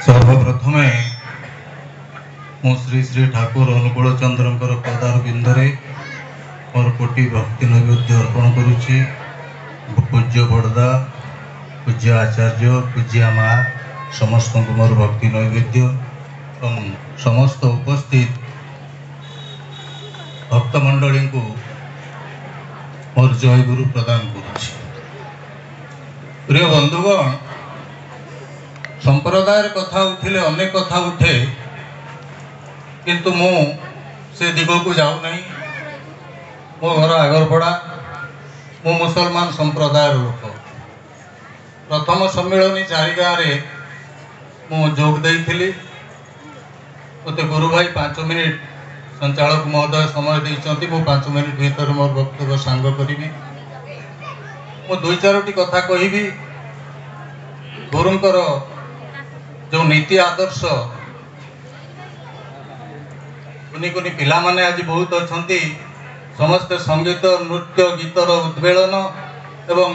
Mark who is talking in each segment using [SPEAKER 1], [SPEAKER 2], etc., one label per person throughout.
[SPEAKER 1] सर्वप्रथमे मु श्री श्री ठाकुर अनुकूल चंद्र पदार बिंदरे मोर कोटि भक्ति नैवेद्य अर्पण करुच्ची। पूज्य बड़दा, पूज्य आचार्य, पूज्य माँ समस्त मोर भक्ति नैवेद्य और समस्त उपस्थित भक्तमंडली को मोर जय गुरु प्रदान करुच्ची। प्रिय बंधुगण, संप्रदायर कथा उठिले अनेक कथा उठे, किंतु मु से दिग को जाऊ नहीं। मो घर आगरपड़ा, मु मुसलमान संप्रदायर लोक। प्रथम सम्मिलनी चारिगाँव मु जोग देइथिली। मते गुरु भाई 5 मिनिट संचालक महोदय समय देइचंती। मु 5 मिनिट भीतर मोर वक्तव्य सांग करी। मु 2-4टी कथा कहिबी। गुरुंकर जो नीति आदर्श कुनी कुनी पिला माने आज बहुत अच्छी। समस्त संगीत नृत्य गीतर उद्वेलन एवं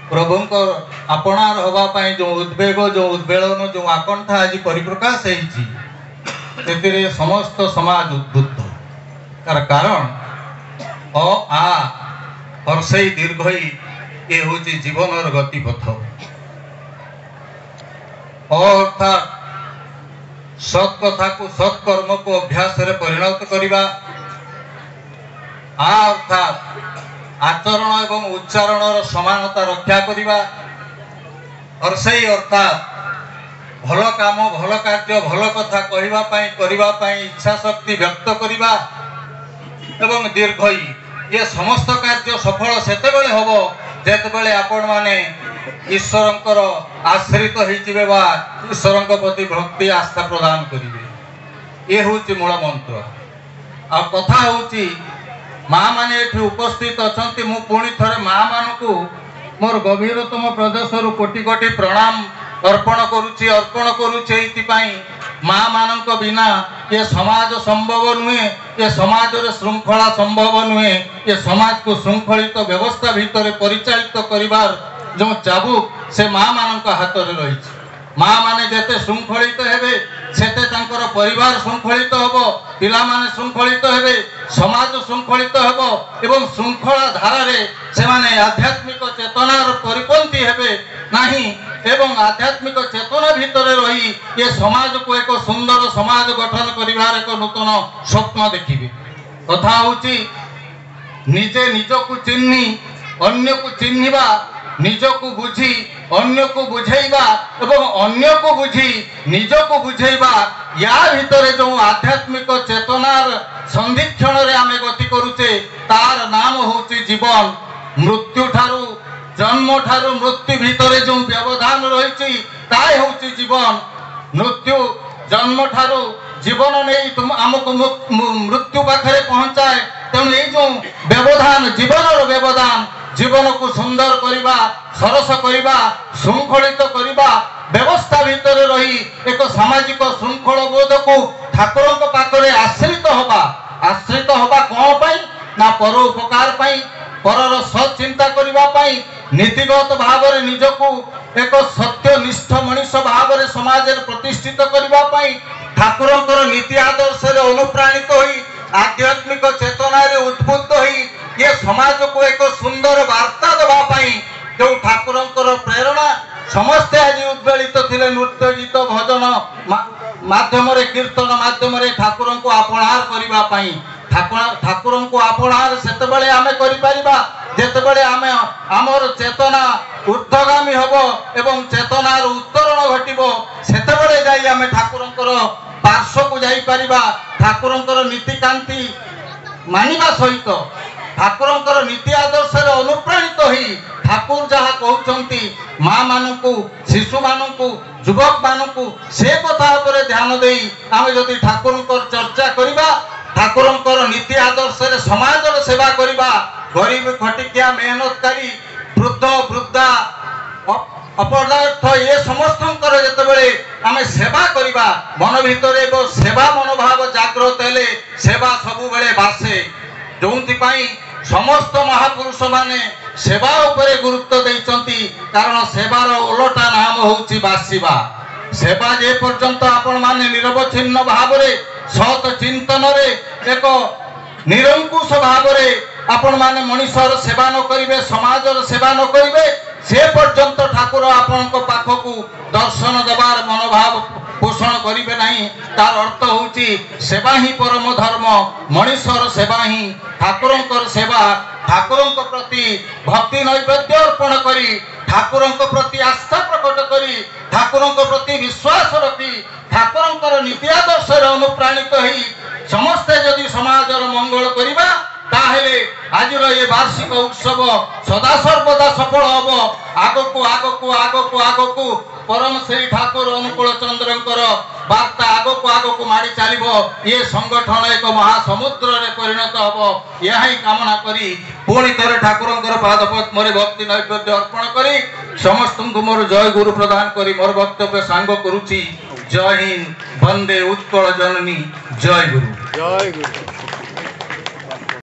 [SPEAKER 1] प्रभुंकर आपणार हवापाई जो उद्वेग, जो उद्वेलन, जो आकंठा आज परिप्रकाश होती समस्त समाज उद्बुद्ध। तार कारण अ आ हर्षई दीर्घई ये हूँ जीवन गतिपथ। अर्थात सत् कथा को सत्कर्म को अभ्यास रे परिणत करिबा। अर्थात आचरण एवं उच्चारण समानता रक्षा करिबा। हर्षई अर्थात भल काम, भल कार्य, भल कथा कहिबा पई, करिबा पई इच्छा शक्ति व्यक्त करिबा। एवं दीर्घई ये समस्त कार्य सफल सेतेबेले हबो जेतेबेले आपण माने ईश्वरंकर आश्रित होइजिबे बा ईश्वरंक प्रति भक्ति आस्था प्रदान करिवे। ये होची मूल मंत्र। आ कथा होची माँ माने एठी उपस्थित अछंती। मु पुणी थरे माँ मानकु मोर गभीरतम प्रदेशरु कोटि कोटि प्रणाम अर्पण करुछि। एइतिपाई माँ मानक बिना ये समाज संभव नुहे। ये समाज रे श्रृंखला संभव नुहे। ये समाज को श्रृंखलित व्यवस्था भितर परिचालित करिवार जो चाबुक से माँ मानक हाथ में रही। माँ माने जेते श्रृंखलित हेबे सेते तांकर परिवार श्रृंखलित हेबो, पिला माने श्रृंखलित हेबे, समाज श्रृंखलित हेबो एवं श्रृंखला धारा रे से माने आध्यात्मिक चेतनार परिपंथी हेबे नाही एवं आध्यात्मिक चेतना भितर रही ये समाज को एक सुंदर समाज गठन करिवार एक नूतन स्वप्न देखिबे। कथा होची निजे निजको चिन्ही अन्य को चिन्हिबा, निज को बुझी अन्य को बुझेइबा एवं अन्य को बुझी निज को बुझेइबा। या भितर जो आध्यात्मिक चेतनार संधिक्षण रे आमे गति करूचे तार नाम होची जीवन। मृत्यु ठारू जन्म ठारू मृत्यु भितर जो व्यवधान रही ताय होची जीवन। मृत्यु जन्म ठारू जीवन नहीं तुम आमको मृत्यु पाखरे पहुंचाए। तेणु ये जो व्यवधान जीवन व्यवधान जीवन को सुंदर करिबा, सरस करिबा, श्रृंखलित करिबा, व्यवस्था भितर रही एक सामाजिक श्रृंखल बोध को ठाकुर पाखरे आश्रित हवा कौन पाई ना परोपकार पाई, परर सत् चिंता करिबा पाई, नीतिगत भाव रे निजको एक सत्यनिष्ठ मनुष्य भाव रे समाज रे प्रतिष्ठित करिबा पाई, ठाकुरंकर नीति आदर्श रे अनुप्राणित होई आध्यात्मिक चेतना रे उद्बुद्ध होई ये समाज को एक सुंदर वार्ता देवा पाई जो ठाकुरंकर प्रेरणा समस्ते आज उद्वेलित थिले। नृत्य गीत भजन माध्यम रे कीर्तन माध्यम रे ठाकुरं को आपणार करिबा पाई। ठाकुरं को आपणार सेतेबेले आमे करि परिबा जेतेबेले आमे हमर चेतना ऊर्ध्वगामी हबो एवं चेतनार उत्तरण घटिबो। सेतेबेले जाई आमे ठाकुरंकर पार्श्व को जाई परिबा। ठाकुरंकर नीतिकांति मानिबा सहित ठाकुरंकर नीति आदर्श रे अनुप्राणित होई ठाकुर जहा कहउचंती माँ मानकु, शिशु मानकु, युवक मानकु से कथा पर ध्यान देई आमे जदि ठाकुरंकर चर्चा करिबा, ठाकुरंकर नीति आदर्श रे समाज रे सेवा करिबा, गरीब खटिकिया मेहनतकारी वृद्ध वृद्धा अपदार्थ ये समस्तंकर जेतेबेले आमे सेवा करिबा मन भितर एवं सेवा मनोभाव जागृत हेले सेवा सबु बेले बासे। जोंति पाई समस्त महापुरुष माने सेवा उपरे गुरुत्व देइचंती कारण सेवार ओलटा नाम होउची बासिबा। सेवा जे पर्यंत आपण माने निरवच्छिन्न भाव रे सत चिंतन रे एक निरंकुश भाव रे आपण माने मनुष्यर सेवा न करिवे समाजर सेवा न करिवे से पर्यंत ठाकुर आपनक पाखकु दर्शन देवार मनोभाव पोषण करिवे नहीं। तार अर्थ होची सेवा ही परम धर्म मनुष्यर सेवा ही ठाकुरंकर सेवा ठाकुरंक प्रति भक्ति नैवेद्य अर्पण करी ठाकुरंक प्रति आस्था प्रकट करी ठाकुरंक प्रति विश्वास रखी ठाकुरंकर नीति आदर्श अनुप्राणित ही समस्ते जदि समाजर मंगल करिबा ताहेले आजिर ये वार्षिक उत्सव सदा सर्वदा सफल हब आगकु आगकु आगकु आगकु परम श्री ठाकुर अनुकूल चंद्रंकर वार्ता आगकु आगकु माड़ी चलिबो ये संगठन एक महासमुद्र रे परिणत हबो यही कामना करी पुणी थरे ठाकुरंकर पादपद्म रे भक्ति नैवेद्य अर्पण करी समस्तଙ୍କୁ मोर जय गुरु प्रदान करी मोर वक्तव्य सांग करूची। जय हिंद, वंदे उत्कल जननी, जय गुरु।